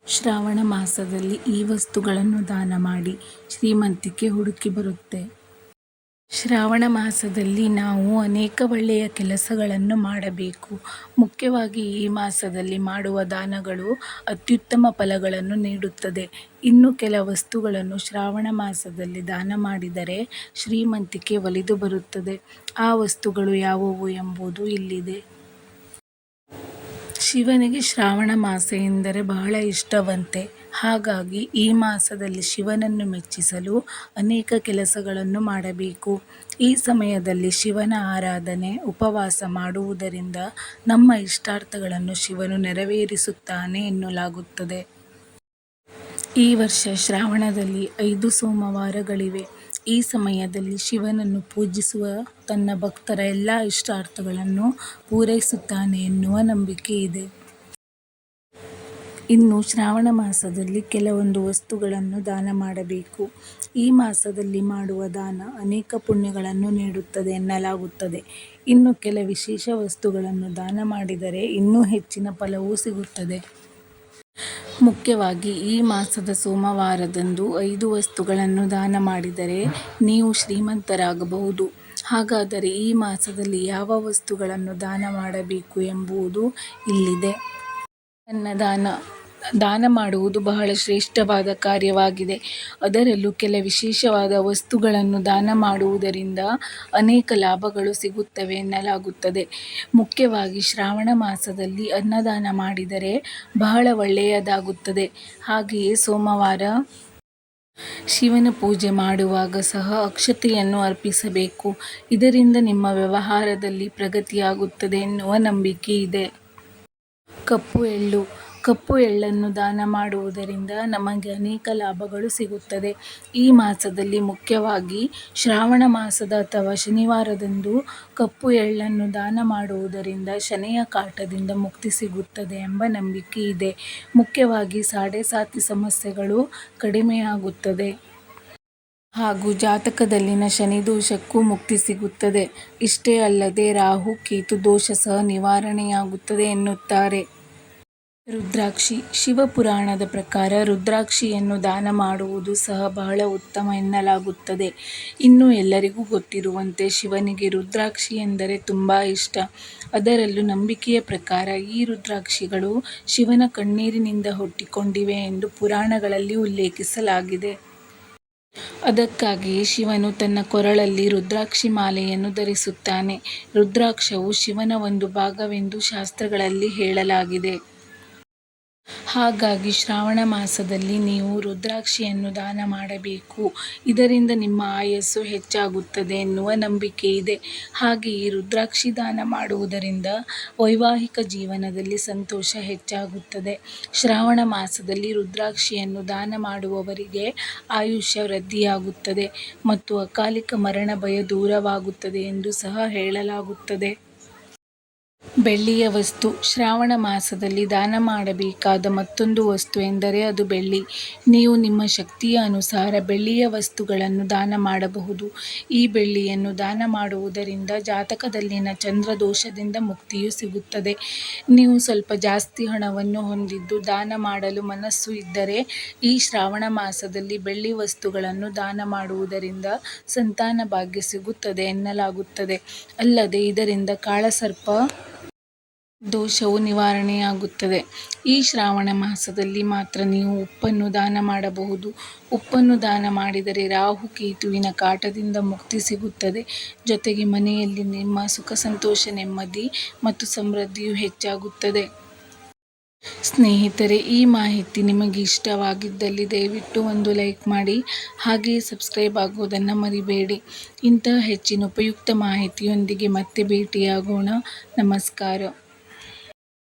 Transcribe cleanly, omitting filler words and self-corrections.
ಶ್ರಾವಣ ಮಾಸದಲ್ಲಿ ಈ ವಸ್ತುಗಳನ್ನು ದಾನ ಮಾಡಿ ಶ್ರೀಮಂತಿಕೆ ಹುಡುಕಿ ಬರುತ್ತೆ. ಶ್ರಾವಣ ಮಾಸದಲ್ಲಿ ನಾವು ಅನೇಕ ಒಳ್ಳೆಯ ಕೆಲಸಗಳನ್ನು ಮಾಡಬೇಕು. ಮುಖ್ಯವಾಗಿ ಈ ಮಾಸದಲ್ಲಿ ಮಾಡುವ ದಾನಗಳು ಅತ್ಯುತ್ತಮ ಫಲಗಳನ್ನು ನೀಡುತ್ತದೆ. ಇನ್ನು ಕೆಲ ವಸ್ತುಗಳನ್ನು ಶ್ರಾವಣ ಮಾಸದಲ್ಲಿ ದಾನ ಮಾಡಿದರೆ ಶ್ರೀಮಂತಿಕೆ ಒಲಿದು ಬರುತ್ತದೆ. ಆ ವಸ್ತುಗಳು ಯಾವುವು ಎಂಬುದು ಇಲ್ಲಿದೆ. ಶಿವನಿಗೆ ಶ್ರಾವಣ ಮಾಸ ಎಂದರೆ ಬಹಳ ಇಷ್ಟವಂತೆ. ಹಾಗಾಗಿ ಈ ಮಾಸದಲ್ಲಿ ಶಿವನನ್ನು ಮೆಚ್ಚಿಸಲು ಅನೇಕ ಕೆಲಸಗಳನ್ನು ಮಾಡಬೇಕು. ಈ ಸಮಯದಲ್ಲಿ ಶಿವನ ಆರಾಧನೆ, ಉಪವಾಸ ಮಾಡುವುದರಿಂದ ನಮ್ಮ ಇಷ್ಟಾರ್ಥಗಳನ್ನು ಶಿವನು ನೆರವೇರಿಸುತ್ತಾನೆ ಎನ್ನಲಾಗುತ್ತದೆ. ಈ ವರ್ಷ ಶ್ರಾವಣದಲ್ಲಿ 5 ಸೋಮವಾರಗಳಿವೆ. ಈ ಸಮಯದಲ್ಲಿ ಶಿವನನ್ನು ಪೂಜಿಸುವ ತನ್ನ ಭಕ್ತರ ಎಲ್ಲ ಇಷ್ಟಾರ್ಥಗಳನ್ನು ಪೂರೈಸುತ್ತಾನೆ ಎನ್ನುವ ನಂಬಿಕೆ ಇದೆ. ಇನ್ನು ಶ್ರಾವಣ ಮಾಸದಲ್ಲಿ ಕೆಲವೊಂದು ವಸ್ತುಗಳನ್ನು ದಾನ ಮಾಡಬೇಕು. ಈ ಮಾಸದಲ್ಲಿ ಮಾಡುವ ದಾನ ಅನೇಕ ಪುಣ್ಯಗಳನ್ನು ನೀಡುತ್ತದೆ ಎನ್ನಲಾಗುತ್ತದೆ. ಇನ್ನು ಕೆಲ ವಿಶೇಷ ವಸ್ತುಗಳನ್ನು ದಾನ ಮಾಡಿದರೆ ಇನ್ನೂ ಹೆಚ್ಚಿನ ಫಲವೂ ಸಿಗುತ್ತದೆ. ಮುಖ್ಯವಾಗಿ ಈ ಮಾಸದ ಸೋಮವಾರದಂದು 5 ವಸ್ತುಗಳನ್ನು ದಾನ ಮಾಡಿದರೆ ನೀವು ಶ್ರೀಮಂತರಾಗಬಹುದು. ಹಾಗಾದರೆ ಈ ಮಾಸದಲ್ಲಿ ಯಾವ ವಸ್ತುಗಳನ್ನು ದಾನ ಮಾಡಬೇಕು ಎಂಬುದು ಇಲ್ಲಿದೆ. ದಾನ ಮಾಡುವುದು ಬಹಳ ಶ್ರೇಷ್ಠವಾದ ಕಾರ್ಯವಾಗಿದೆ. ಅದರಲ್ಲೂ ಕೆಲ ವಿಶೇಷವಾದ ವಸ್ತುಗಳನ್ನು ದಾನ ಮಾಡುವುದರಿಂದ ಅನೇಕ ಲಾಭಗಳು ಸಿಗುತ್ತವೆ ಎನ್ನಲಾಗುತ್ತದೆ. ಮುಖ್ಯವಾಗಿ ಶ್ರಾವಣ ಮಾಸದಲ್ಲಿ ಅನ್ನದಾನ ಮಾಡಿದರೆ ಬಹಳ ಒಳ್ಳೆಯದಾಗುತ್ತದೆ. ಹಾಗೆಯೇ ಸೋಮವಾರ ಶಿವನ ಪೂಜೆ ಮಾಡುವಾಗ ಸಹ ಅಕ್ಷತೆಯನ್ನು ಅರ್ಪಿಸಬೇಕು. ಇದರಿಂದ ನಿಮ್ಮ ವ್ಯವಹಾರದಲ್ಲಿ ಪ್ರಗತಿಯಾಗುತ್ತದೆ ಎನ್ನುವ ನಂಬಿಕೆ ಇದೆ. ಕಪ್ಪು ಎಳ್ಳನ್ನು ದಾನ ಮಾಡುವುದರಿಂದ ನಮಗೆ ಅನೇಕ ಲಾಭಗಳು ಸಿಗುತ್ತದೆ. ಈ ಮಾಸದಲ್ಲಿ ಮುಖ್ಯವಾಗಿ ಶ್ರಾವಣ ಮಾಸದ ಅಥವಾ ಶನಿವಾರದಂದು ಕಪ್ಪು ಎಳ್ಳನ್ನು ದಾನ ಮಾಡುವುದರಿಂದ ಶನಿಯ ಕಾಟದಿಂದ ಮುಕ್ತಿ ಸಿಗುತ್ತದೆ ಎಂಬ ನಂಬಿಕೆ ಇದೆ. ಮುಖ್ಯವಾಗಿ ಸಾಡೆ-ಸಾತಿ ಸಮಸ್ಯೆಗಳು ಕಡಿಮೆಯಾಗುತ್ತದೆ. ಹಾಗೂ ಜಾತಕದಲ್ಲಿನ ಶನಿ ದೋಷಕ್ಕೂ ಮುಕ್ತಿ ಸಿಗುತ್ತದೆ. ಇಷ್ಟೇ ಅಲ್ಲದೆ ರಾಹು, ಕೇತು ದೋಷ ಸಹ ನಿವಾರಣೆಯಾಗುತ್ತದೆ ಎನ್ನುತ್ತಾರೆ. ರುದ್ರಾಕ್ಷಿ: ಶಿವಪುರಾಣದ ಪ್ರಕಾರ ರುದ್ರಾಕ್ಷಿಯನ್ನು ದಾನ ಮಾಡುವುದು ಸಹ ಬಹಳ ಉತ್ತಮ ಎನ್ನಲಾಗುತ್ತದೆ. ಇನ್ನು ಎಲ್ಲರಿಗೂ ಗೊತ್ತಿರುವಂತೆ ಶಿವನಿಗೆ ರುದ್ರಾಕ್ಷಿ ಎಂದರೆ ತುಂಬಾ ಇಷ್ಟ. ಅದರಲ್ಲೂ ನಂಬಿಕೆಯ ಪ್ರಕಾರ ಈ ರುದ್ರಾಕ್ಷಿಗಳು ಶಿವನ ಕಣ್ಣೀರಿನಿಂದ ಹುಟ್ಟಿಕೊಂಡಿವೆ ಎಂದು ಪುರಾಣಗಳಲ್ಲಿ ಉಲ್ಲೇಖಿಸಲಾಗಿದೆ. ಅದಕ್ಕಾಗಿಯೇ ಶಿವನು ತನ್ನ ಕೊರಳಲ್ಲಿ ರುದ್ರಾಕ್ಷಿ ಮಾಲೆಯನ್ನು ಧರಿಸುತ್ತಾನೆ. ರುದ್ರಾಕ್ಷವು ಶಿವನ ಒಂದು ಭಾಗವೆಂದು ಶಾಸ್ತ್ರಗಳಲ್ಲಿ ಹೇಳಲಾಗಿದೆ. ಹಾಗಾಗಿ ಶ್ರಾವಣ ಮಾಸದಲ್ಲಿ ನೀವು ರುದ್ರಾಕ್ಷಿಯನ್ನು ದಾನ ಮಾಡಬೇಕು. ಇದರಿಂದ ನಿಮ್ಮ ಆಯಸ್ಸು ಹೆಚ್ಚಾಗುತ್ತದೆ ಎನ್ನುವ ನಂಬಿಕೆ ಇದೆ. ಹಾಗೆಯೇ ರುದ್ರಾಕ್ಷಿ ದಾನ ಮಾಡುವುದರಿಂದ ವೈವಾಹಿಕ ಜೀವನದಲ್ಲಿ ಸಂತೋಷ ಹೆಚ್ಚಾಗುತ್ತದೆ. ಶ್ರಾವಣ ಮಾಸದಲ್ಲಿ ರುದ್ರಾಕ್ಷಿಯನ್ನು ದಾನ ಮಾಡುವವರಿಗೆ ಆಯುಷ್ಯ ವೃದ್ಧಿಯಾಗುತ್ತದೆ ಮತ್ತು ಅಕಾಲಿಕ ಮರಣ ಭಯ ದೂರವಾಗುತ್ತದೆ ಎಂದು ಸಹ ಹೇಳಲಾಗುತ್ತದೆ. ಬೆಳ್ಳಿಯ ವಸ್ತು: ಶ್ರಾವಣ ಮಾಸದಲ್ಲಿ ದಾನ ಮಾಡಬೇಕಾದ ಮತ್ತೊಂದು ವಸ್ತು ಎಂದರೆ ಅದು ಬೆಳ್ಳಿ. ನೀವು ನಿಮ್ಮ ಶಕ್ತಿಯ ಅನುಸಾರ ಬೆಳ್ಳಿಯ ವಸ್ತುಗಳನ್ನು ದಾನ ಮಾಡಬಹುದು. ಈ ಬೆಳ್ಳಿಯನ್ನು ದಾನ ಮಾಡುವುದರಿಂದ ಜಾತಕದಲ್ಲಿನ ಚಂದ್ರ ದೋಷದಿಂದ ಮುಕ್ತಿಯೂ ಸಿಗುತ್ತದೆ. ನೀವು ಸ್ವಲ್ಪ ಜಾಸ್ತಿ ಹಣವನ್ನು ಹೊಂದಿದ್ದು ದಾನ ಮಾಡಲು ಮನಸ್ಸು ಇದ್ದರೆ ಈ ಶ್ರಾವಣ ಮಾಸದಲ್ಲಿ ಬೆಳ್ಳಿ ವಸ್ತುಗಳನ್ನು ದಾನ ಮಾಡುವುದರಿಂದ ಸಂತಾನ ಭಾಗ್ಯ ಸಿಗುತ್ತದೆ ಎನ್ನಲಾಗುತ್ತದೆ. ಅಲ್ಲದೆ ಇದರಿಂದ ಕಾಳಸರ್ಪ ದೋಷವೂ ನಿವಾರಣೆಯಾಗುತ್ತದೆ. ಈ ಶ್ರಾವಣ ಮಾಸದಲ್ಲಿ ಮಾತ್ರ ನೀವು ಉಪ್ಪನ್ನು ದಾನ ಮಾಡಬಹುದು. ಉಪ್ಪನ್ನು ದಾನ ಮಾಡಿದರೆ ರಾಹು, ಕೇತುವಿನ ಕಾಟದಿಂದ ಮುಕ್ತಿ ಸಿಗುತ್ತದೆ. ಜೊತೆಗೆ ಮನೆಯಲ್ಲಿ ನಿಮ್ಮ ಸುಖ ಸಂತೋಷ, ನೆಮ್ಮದಿ ಮತ್ತು ಸಮೃದ್ಧಿಯೂ ಹೆಚ್ಚಾಗುತ್ತದೆ. ಸ್ನೇಹಿತರೆ, ಈ ಮಾಹಿತಿ ನಿಮಗೆ ಇಷ್ಟವಾಗಿದ್ದಲ್ಲಿ ದಯವಿಟ್ಟು ಒಂದು ಲೈಕ್ ಮಾಡಿ. ಹಾಗೆಯೇ ಸಬ್ಸ್ಕ್ರೈಬ್ ಆಗುವುದನ್ನು ಮರಿಬೇಡಿ. ಇಂತಹ ಹೆಚ್ಚಿನ ಉಪಯುಕ್ತ ಮಾಹಿತಿಯೊಂದಿಗೆ ಮತ್ತೆ ಭೇಟಿಯಾಗೋಣ. ನಮಸ್ಕಾರ.